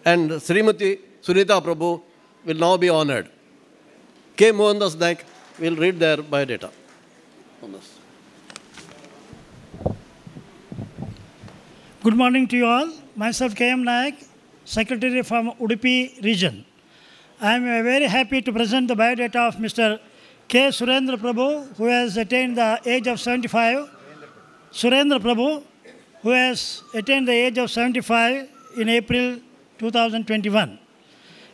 and Srimati Sunita Prabhu will now be honored. K. Mohandas Naik will read their biodata. Good morning to you all. Myself K.M. Naik, Secretary from Udupi region. I am very happy to present the biodata of Mr. K. Surendra Prabhu, who has attained the age of 75. Surendra Prabhu, who has attained the age of 75 in April 2021.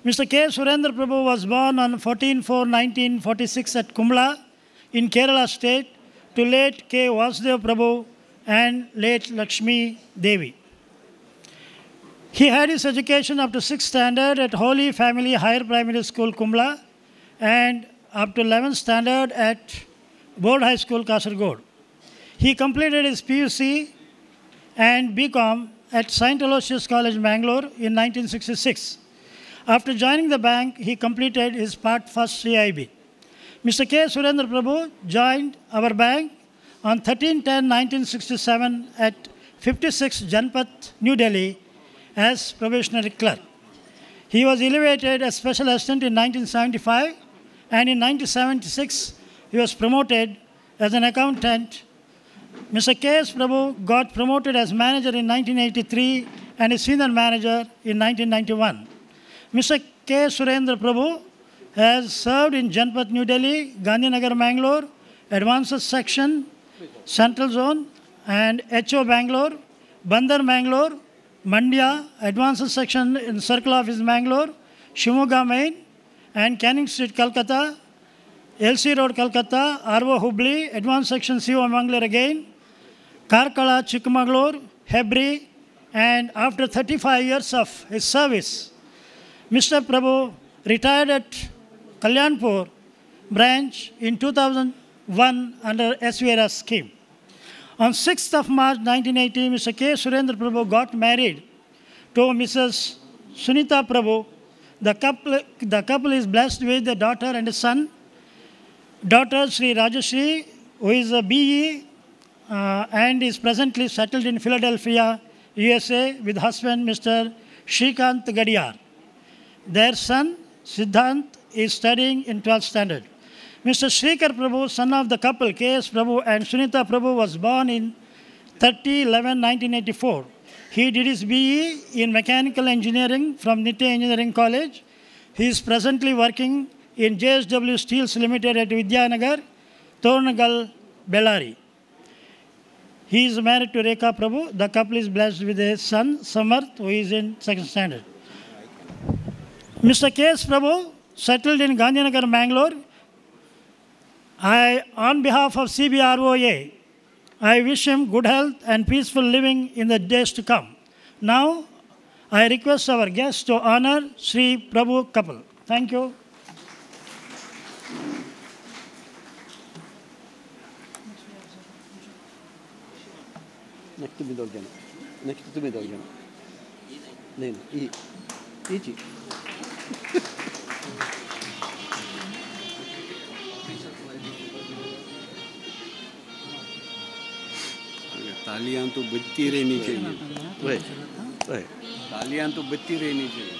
Mr. K. Surendra Prabhu was born on 14/4/1946 at Kumla in Kerala state to late K. Vasudev Prabhu and late Lakshmi Devi. He had his education up to 6th standard at Holy Family Higher Primary School, Kumla, and up to 11th standard at Board High School, Kasaragod. He completed his PUC and BCom at St. Aloysius College, Bangalore in 1966. After joining the bank, he completed his Part First CIB. Mr. K. Surendra Prabhu joined our bank on 13/10/1967 at 56 Janpath, New Delhi, as probationary clerk. He was elevated as special assistant in 1975, and in 1976, he was promoted as an accountant. Mr. K.S. Prabhu got promoted as manager in 1983 and a senior manager in 1991. Mr. K. Surendra Prabhu has served in Janpath, New Delhi, Gandhinagar, Bangalore, Advanced Section, Central Zone, and HO Bangalore, Bandar Bangalore, Mandya, Advanced Section in Circle Office Bangalore, Shimoga Main, and Canning Street, Calcutta, LC Road, Calcutta, Arvo Hubli, Advanced Section CO Bangalore again, Karkala, Chikmagalur, Hebri, and after 35 years of his service, Mr. Prabhu retired at Kalyanpur branch in 2001 under SVRS scheme. On 6th of March 1980, Mr. K. Surendra Prabhu got married to Mrs. Sunita Prabhu. The couple is blessed with a daughter and a son. Daughter Sri Rajashri, who is a BE and is presently settled in Philadelphia, USA, with husband Mr. Shrikant Gadiyar. Their son, Siddhant, is studying in 12th standard. Mr. Shrikar Prabhu, son of the couple K.S. Prabhu and Sunita Prabhu, was born in 30/11/1984. He did his BE in Mechanical Engineering from Nitya Engineering College. He is presently working in JSW Steels Limited at Vidyanagar, Tornagal, Bellary. He is married to Rekha Prabhu. The couple is blessed with a son, Samarth, who is in 2nd standard. Mr. K.S. Prabhu, settled in Gandhinagar, Bangalore. On behalf of CBROA, I wish him good health and peaceful living in the days to come. Now, I request our guests to honor Sri Prabhu couple. Thank you. Next to me, Dorjan. Next to me, Dorjan. Name, Ichi. तालियां तो बजती रहनी चाहिए। तालियां तो बजती रहनी चाहिए।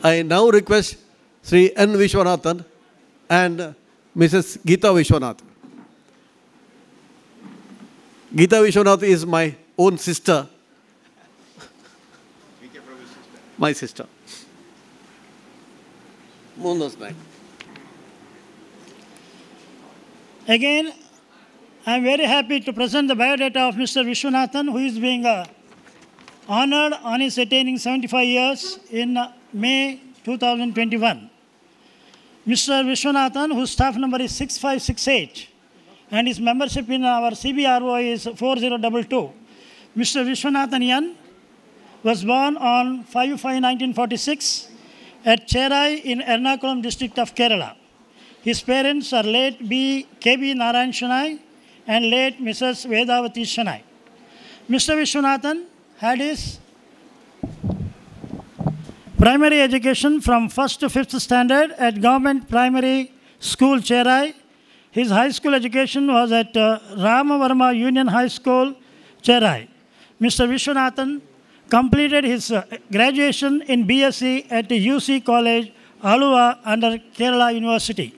I now request Sri N. Vishwanathan and Mrs. Geeta Vishwanath. Geeta Vishwanath is my own sister. My sister. Mohandas Naik. Again, I am very happy to present the biodata of Mr. Vishwanathan, who is being honored on his attaining 75 years in May 2021. Mr. Vishwanathan, whose staff number is 6568, and his membership in our CBRO is 4022. Mr. Vishwanathan N was born on 5/5/1946 at Cherai in Ernakulam district of Kerala. His parents are late K.B. Narayan Shanai and late Mrs. Vedavati Shanai. Mr. Vishwanathan had his primary education from 1st to 5th standard at Government Primary School, Cherai. His high school education was at Ramavarma Union High School, Cherai. Mr. Vishwanathan completed his graduation in BSc at UC College, Aluva under Kerala University.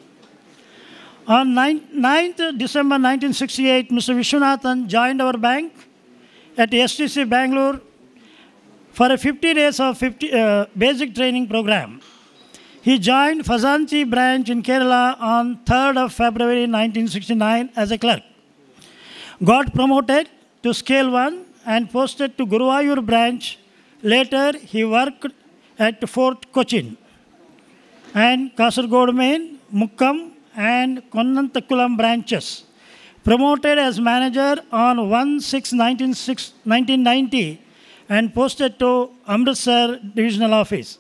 On 9th December 1968, Mr. Vishwanathan joined our bank at STC Bangalore for a 50 days of basic training program. He joined Fazanchi branch in Kerala on 3rd of February 1969 as a clerk. Got promoted to Scale 1 and posted to Guruvayur branch. Later, he worked at Fort Cochin and Kasaragod Main, Mukkam and Konnanthakulam branches. Promoted as manager on 1/6/1990 and posted to Amritsar Divisional Office.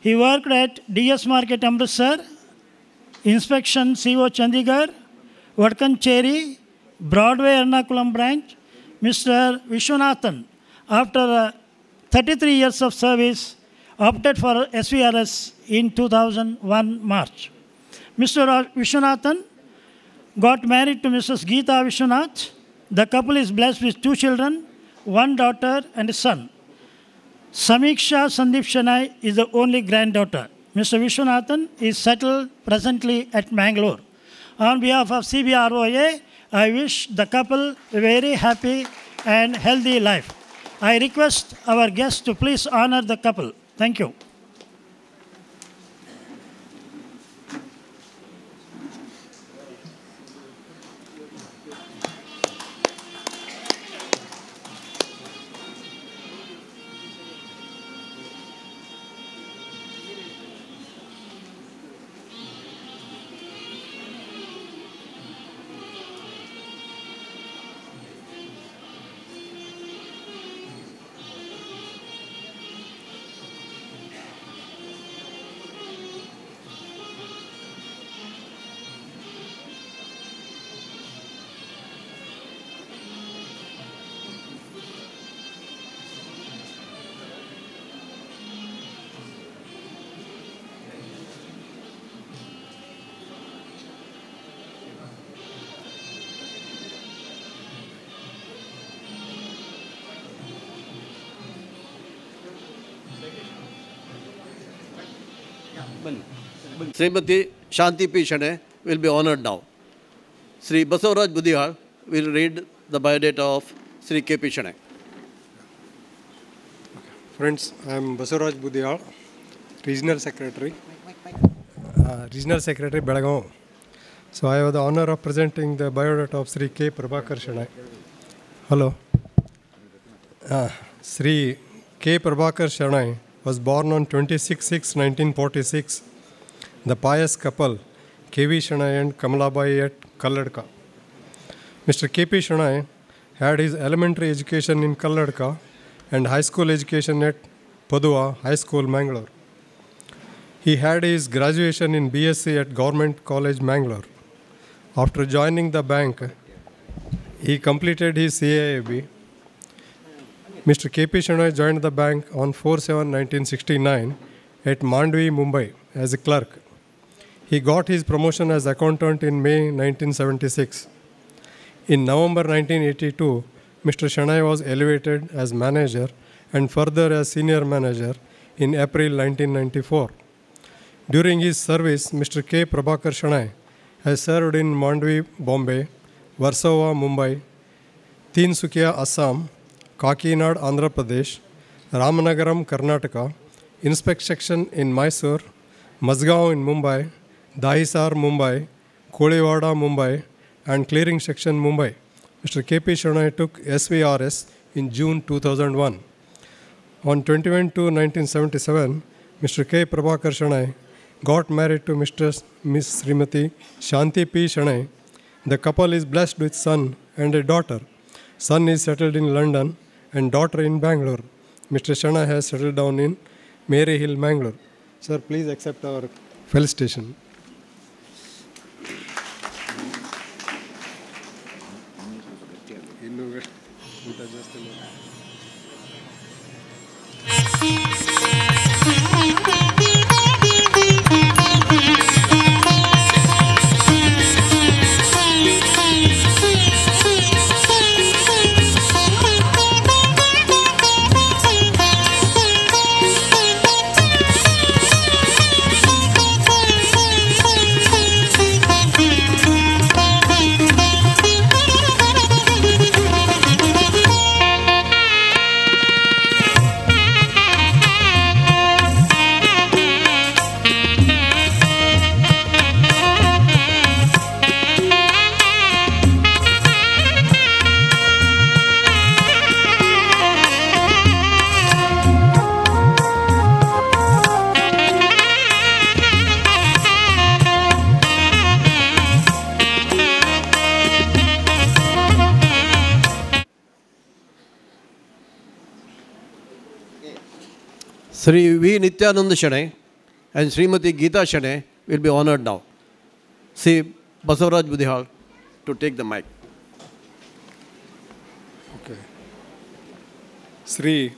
He worked at DS Market Amritsar, Inspection CO Chandigarh, Vadkancheri, Broadway Ernakulam branch. Mr. Vishwanathan, after 33 years of service, opted for SVRS in 2001 March. Mr. Vishwanathan got married to Mrs. Geeta Vishwanath. The couple is blessed with 2 children, 1 daughter and a son. Samiksha Sandeep Shanai is the only granddaughter. Mr. Vishwanathan is settled presently at Mangalore. On behalf of CBROA, I wish the couple a very happy and healthy life. I request our guests to please honor the couple. Thank you. Srimati Shanti P. Shanai will be honored now. Sri Basavaraj Budihal will read the biodata of Sri K.P. Shanai. Friends, I am Basavaraj Budihal, Regional Secretary. Regional Secretary, Belagaon. So I have the honor of presenting the biodata of Sri K. Prabhakar Shanai. Hello. Sri K. Prabhakar Shanai was born on 26/6/1946. The pious couple, K.V. Shanai and Kamalabai at Kalladka. Mr. K.P. Shanai had his elementary education in Kalladka and high school education at Padua High School, Mangalore. He had his graduation in BSc at Government College, Mangalore. After joining the bank, he completed his CAAB. Mr. K.P. Shanai joined the bank on 4/7/1969 at Mandvi, Mumbai as a clerk. He got his promotion as accountant in May 1976. In November 1982, Mr. Shanai was elevated as manager and further as senior manager in April 1994. During his service, Mr. K. Prabhakar Shanai has served in Mandvi, Bombay, Versova, Mumbai, Tinsukia, Assam, Kakinad, Andhra Pradesh, Ramanagaram, Karnataka, Inspect Section in Mysore, Mazgaon in Mumbai, Dahisar, Mumbai, Kolewada, Mumbai, and Clearing Section, Mumbai. Mr. K.P. Shanai took SVRS in June 2001. On 21/2/1977, Mr. K. Prabhakar Shanai got married to Miss Srimati Shanti P. Shanai. The couple is blessed with son and a daughter. Son is settled in London and daughter in Bangalore. Mr. Shana has settled down in Mary Hill, Bangalore. Sir, please accept our felicitation. Sri V. Nityananda Shane and Srimati Geeta Shane will be honored now. See Basavaraj Budihal to take the mic. Okay. Sri.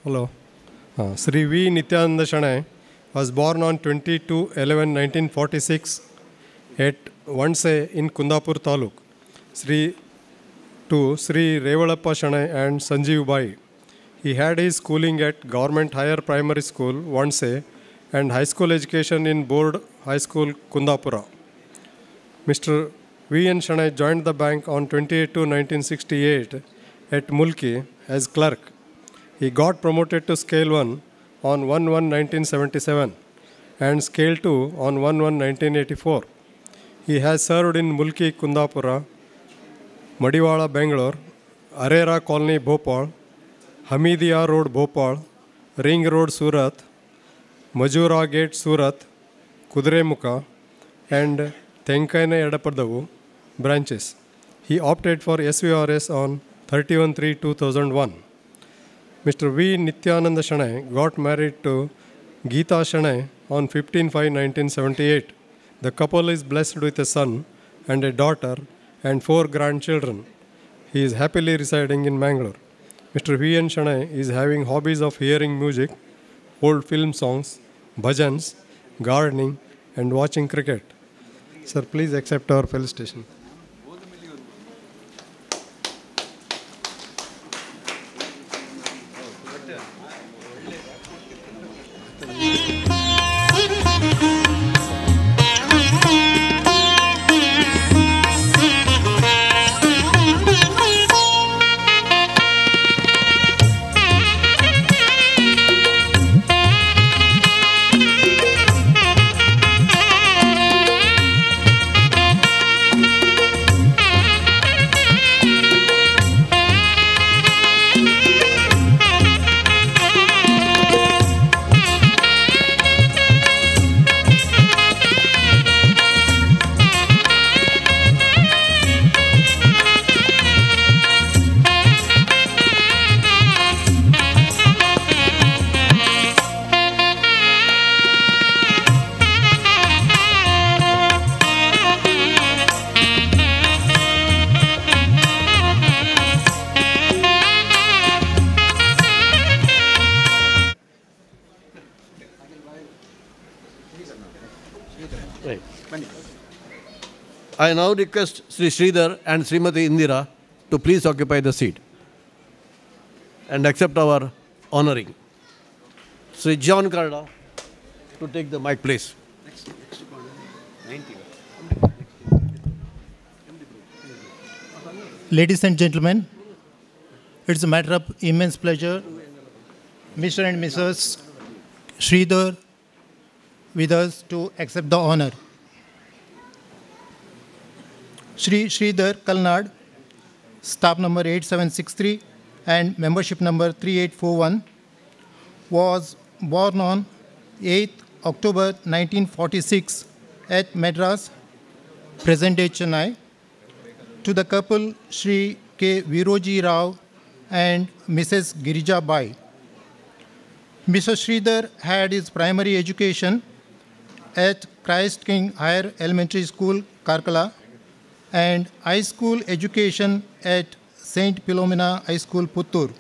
Hello. Sri V. Nityananda Shane was born on 22/11/1946 at Vanse in Kundapur Taluk. To Sri Revalappa Shane and Sanjeev Bai. He had his schooling at Government Higher Primary School, Vanse, and high school education in Board High School, Kundapura. Mr. V. N. Shane joined the bank on 28/2/1968 at Mulki as clerk. He got promoted to Scale 1 on 1/1/1977 and Scale 2 on 1/1/1984. He has served in Mulki, Kundapura, Madiwala, Bangalore, Arera Colony, Bhopal, Hamidiya Road, Bhopal, Ring Road, Surat, Majura Gate, Surat, Kudremukha, and Tenkaine Edapadavu branches. He opted for SVRS on 31/3/2001. Mr. V. Nityananda Shane got married to Geeta Shane on 15/5/1978. The couple is blessed with a son and a daughter and 4 grandchildren. He is happily residing in Bangalore. Mr. V. N. Shane is having hobbies of hearing music, old film songs, bhajans, gardening, and watching cricket. Sir, please accept our felicitation. I now request Sri Sridhar and Srimati Indira to please occupy the seat and accept our honoring. Sri John Karda to take the mic, please. Ladies and gentlemen, it's a matter of immense pleasure, Mr. and Mrs. Sridhar with us to accept the honor. Shri Sridhar Kalnad, staff number 8763 and membership number 3841, was born on 8th October 1946 at Madras, present-day Chennai, to the couple Sri K. Viroji Rao and Mrs. Girija Bai. Mr. Sridhar had his primary education at Christ King Higher Elementary School, Karkala, and high school education at St. Philomena High School, Puttur.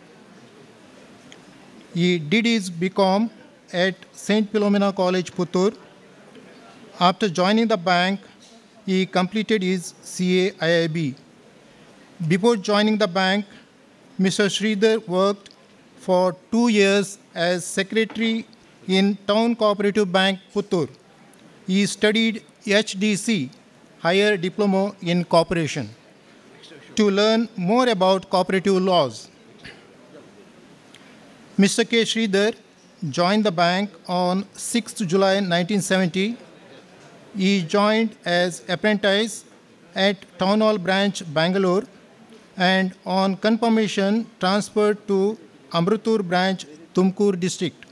He did his BCom at St. Philomena College, Puttur. After joining the bank, he completed his CA IIB. Before joining the bank, Mr. Sridhar worked for 2 years as secretary in Town Cooperative Bank, Puttur. He studied HDC, Higher Diploma in Corporation, to learn more about cooperative laws. Mr. K. Sridhar joined the bank on 6th July 1970. He joined as apprentice at Town Hall Branch, Bangalore, and on confirmation transferred to Amrutur Branch, Tumkur District.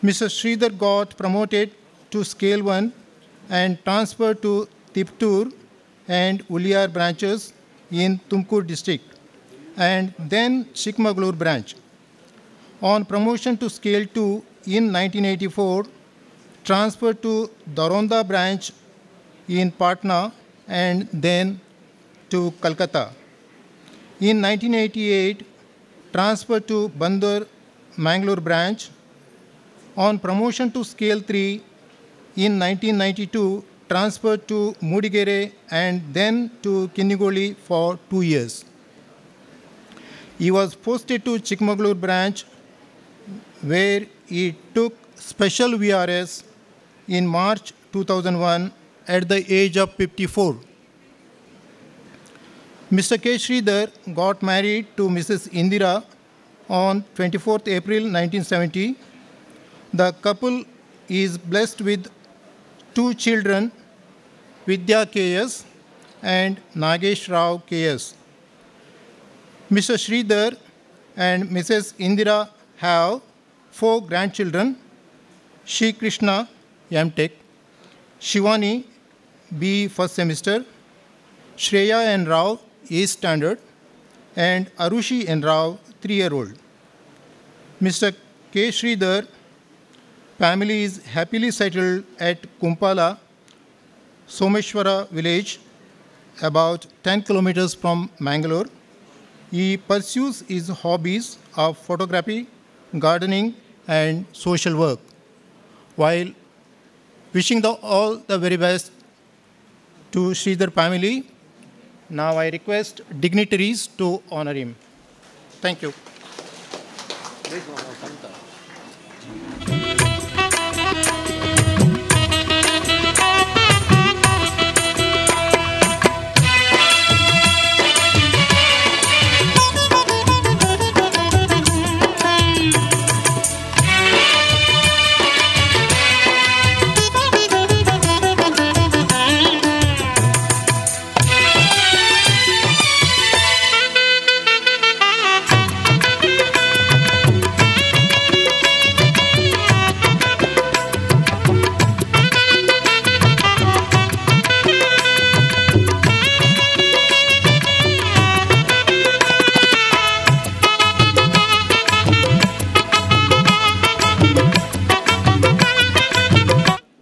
Mr. Sridhar got promoted to Scale 1 and transferred to Tiptur and Uliar branches in Tumkur District, and then Chikmagalur Branch. On promotion to Scale 2 in 1984, transferred to Daronda Branch in Patna and then to Calcutta. In 1988, transferred to Bandar, Mangalore Branch. On promotion to Scale 3 in 1992, transferred to Mudigere and then to Kinnigoli for 2 years. He was posted to Chikmagalur Branch, where he took special VRS in March 2001 at the age of 54. Mr. K. Sridhar got married to Mrs. Indira on 24th April 1970. The couple is blessed with 2 children, Vidya K.S. and Nagesh Rao K.S. Mr. Sridhar and Mrs. Indira have 4 grandchildren: Shri Krishna, M.Tech, Shivani, B. first semester, Shreya and Rao, A standard, and Arushi and Rao, 3-year-old. Mr. K. Sridhar family is happily settled at Kumpala, Someshwara village, about 10 kilometers from Mangalore. He pursues his hobbies of photography, gardening, and social work, while wishing all the very best to Sridhar family. Now I request dignitaries to honor him. Thank you.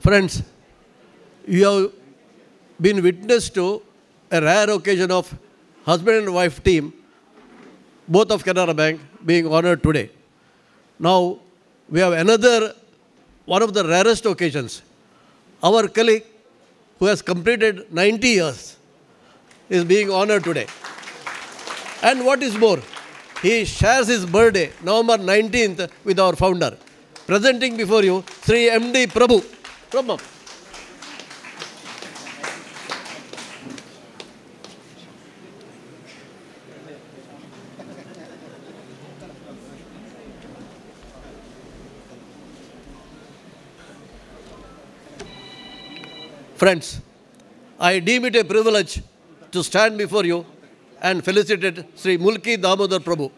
Friends, you have been witness to a rare occasion of husband and wife team, both of Canara Bank, being honored today. Now, we have another, one of the rarest occasions. Our colleague, who has completed 90 years, is being honored today. And what is more, he shares his birthday, November 19th, with our founder. Presenting before you, Sri M.D. Prabhu. Prabhu. Friends, I deem it a privilege to stand before you and felicitate Sri Mulki Damodar Prabhu.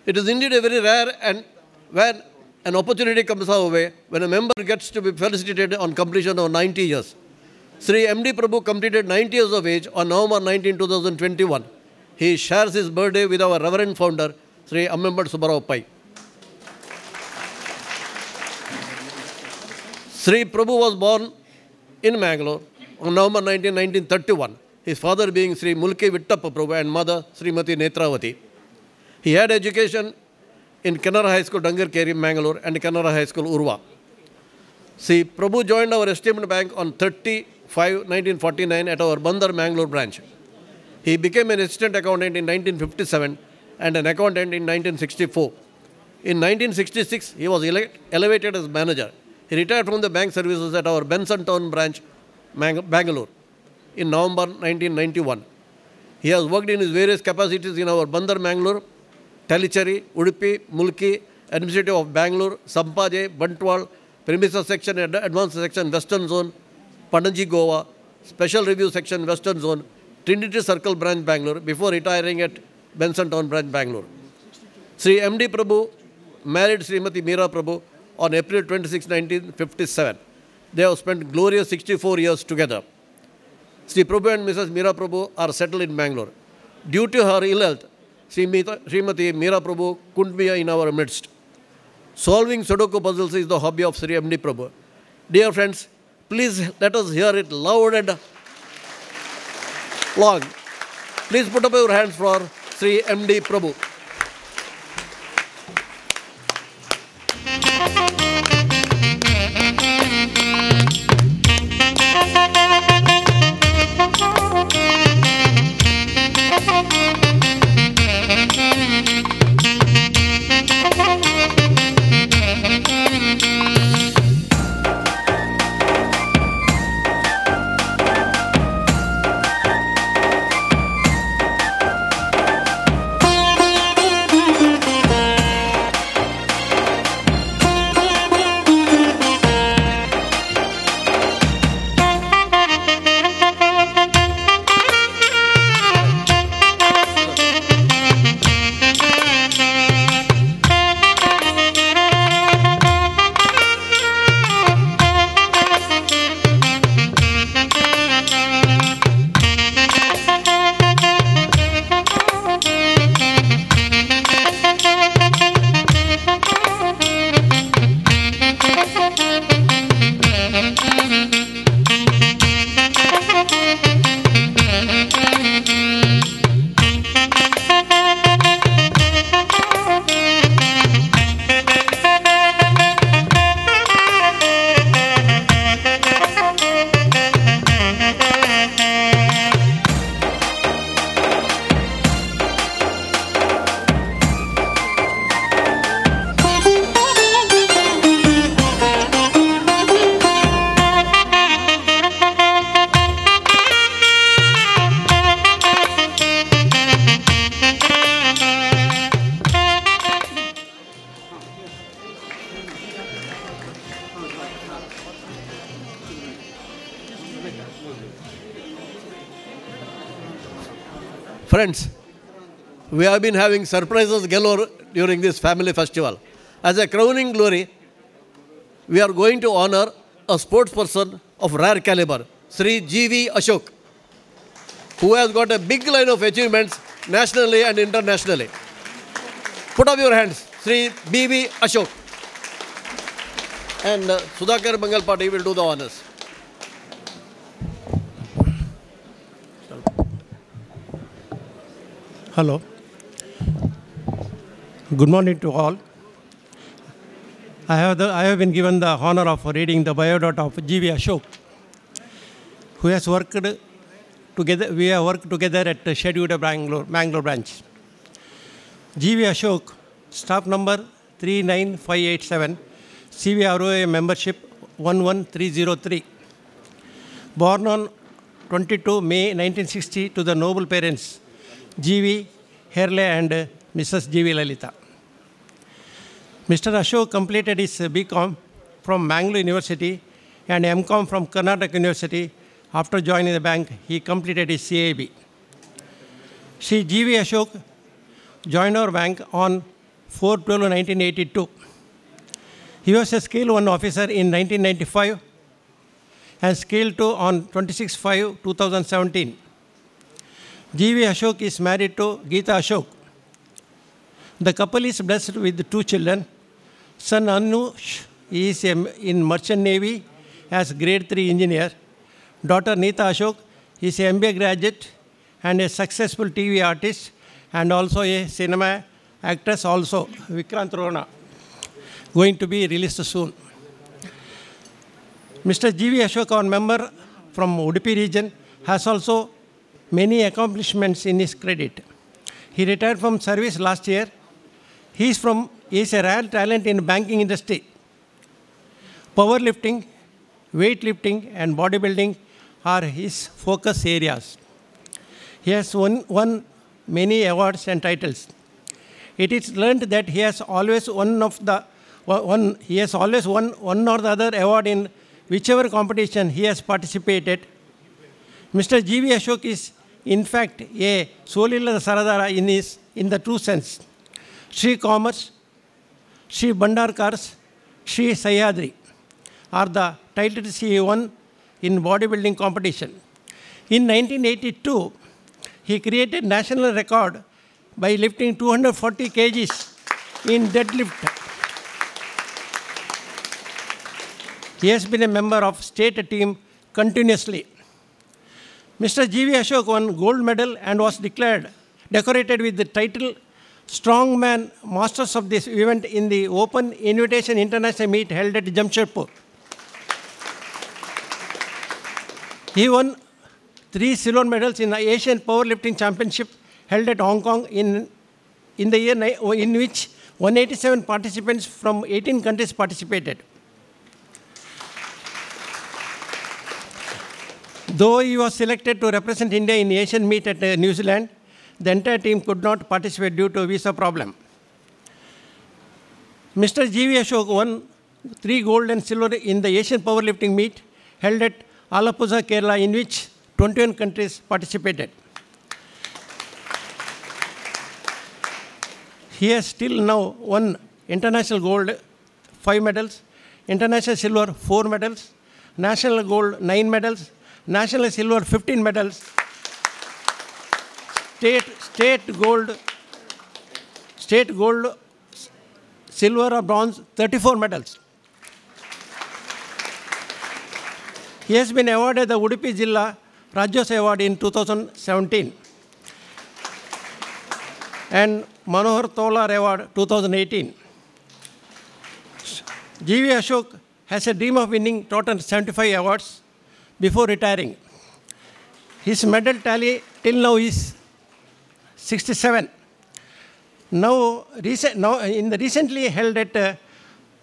It is indeed a very rare and when an opportunity comes our way when a member gets to be felicitated on completion of 90 years. Sri M.D. Prabhu completed 90 years of age on November 19, 2021. He shares his birthday with our Reverend Founder, Sri Ammembad Subbarao Pai. Sri Prabhu was born in Mangalore on November 19, 1931. His father being Sri Mulki Vittappa Prabhu and mother Srimati Netravati. He had education in Kannada High School, Dangarkeri, Mangalore, and Kannada High School, Urva. Sri Prabhu joined our esteemed bank on 30/5/1949 at our Bandar, Mangalore branch. He became an assistant accountant in 1957 and an accountant in 1964. In 1966, he was elevated as manager. He retired from the bank services at our Benson Town branch, Bangalore, in November 1991. He has worked in his various capacities in our Bandar, Mangalore, Talicheri, Udupi, Mulki, Administrative of Bangalore, Sampaje, Bantwal, Premises Section, Advanced Section, Western Zone, Panaji, Goa, Special Review Section, Western Zone, Trinity Circle branch, Bangalore, before retiring at Benson Town branch, Bangalore. Sri M.D. Prabhu married Srimati Meera Prabhu on April 26, 1957. They have spent glorious 64 years together. Sri Prabhu and Mrs. Meera Prabhu are settled in Bangalore. Due to her ill health, Srimati Meera Prabhu couldn't be in our midst. Solving Sudoku puzzles is the hobby of Sri M.D. Prabhu. Dear friends, please let us hear it loud and long. Please put up your hands for Sri M.D. Prabhu. Friends, we have been having surprises galore during this family festival. As a crowning glory, we are going to honor a sports person of rare caliber, Sri G.V. Ashok, who has got a big line of achievements nationally and internationally. Put up your hands, Sri B.V. Ashok. And Sudhakar Mangalpati will do the honors. Hello. Good morning to all. I have been given the honor of reading the biodata of G.V. Ashok, who has worked together. We have worked together at the scheduled Bangalore branch. G.V. Ashok, staff number 39587, CVROA membership 11303. Born on 22 May 1960 to the noble parents G.V. Herle and Mrs. G.V. Lalita. Mr. Ashok completed his BCom from Mangalore University and MCom from Karnataka University. After joining the bank, he completed his CAB. Sri G.V. Ashok joined our bank on 4/12/1982. He was a Scale 1 officer in 1995 and Scale 2 on 26/5/2017. G.V. Ashok is married to Geeta Ashok. The couple is blessed with 2 children. Son Anush is in Merchant Navy as grade 3 engineer. Daughter Neeta Ashok is a MBA graduate and a successful TV artist and also a cinema actress also, Vikrant Rona, going to be released soon. Mr. G.V. Ashok, our member from Udupi region, has also many accomplishments in his credit. He retired from service last year. He is a rare talent in the banking industry. Powerlifting, weightlifting, and bodybuilding are his focus areas. He has won many awards and titles. It is learned that he has always won one or the other award in whichever competition he has participated. Mr. G.V. Ashok is, in fact, a Solila Saradara in the true sense. Sri Commerce, Sri Bandarkars, Sri Sayadri are the titles he won in bodybuilding competition. In 1982, he created national record by lifting 240 kgs in deadlift. He has been a member of state team continuously. Mr. G.V. Ashok won gold medal and was decorated with the title Strongman Masters of this event in the Open Invitation International Meet held at Jamshedpur. He won 3 silver medals in the Asian Powerlifting Championship held at Hong Kong in the year in which 187 participants from 18 countries participated. Though he was selected to represent India in Asian meet at New Zealand, the entire team could not participate due to a visa problem. Mr. G.V. Ashok won 3 gold and silver in the Asian powerlifting meet held at Alappuzha, Kerala, in which 21 countries participated. He has still now won international gold 5 medals, international silver 4 medals, national gold 9 medals, national silver 15 medals, state gold, silver or bronze 34 medals. He has been awarded the Udupi Jilla Rajyosai Award in 2017 and Manohar Tolar Award 2018. G.V. Ashok has a dream of winning total 75 awards before retiring. His medal tally till now is 67. Now in the recently held at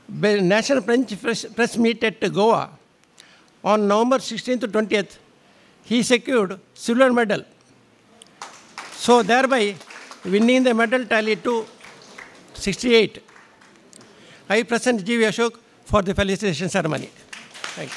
National French Press Meet at Goa, on November 16th to 20th, he secured silver medal. So thereby winning the medal tally to 68. I present G.V. Ashok for the felicitation ceremony. Thank you.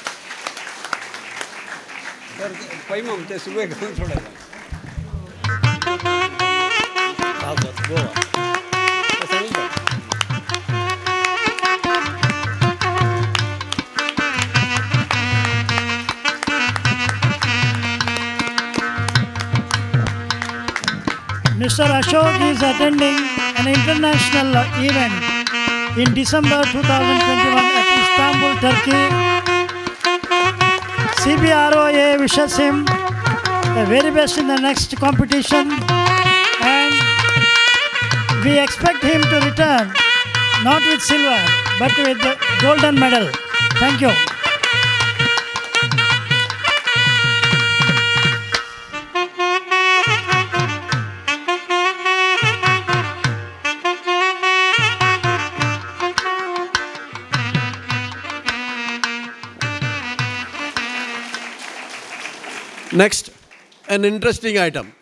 Mr. Ashok is attending an international event in December 2021 at Istanbul, Turkey. CBROA wishes him the very best in the next competition, and we expect him to return not with silver but with the golden medal. Thank you. Next, an interesting item.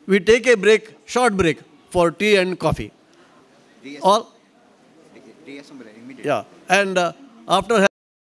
We take a break, short break for tea and coffee. All? Yeah, and after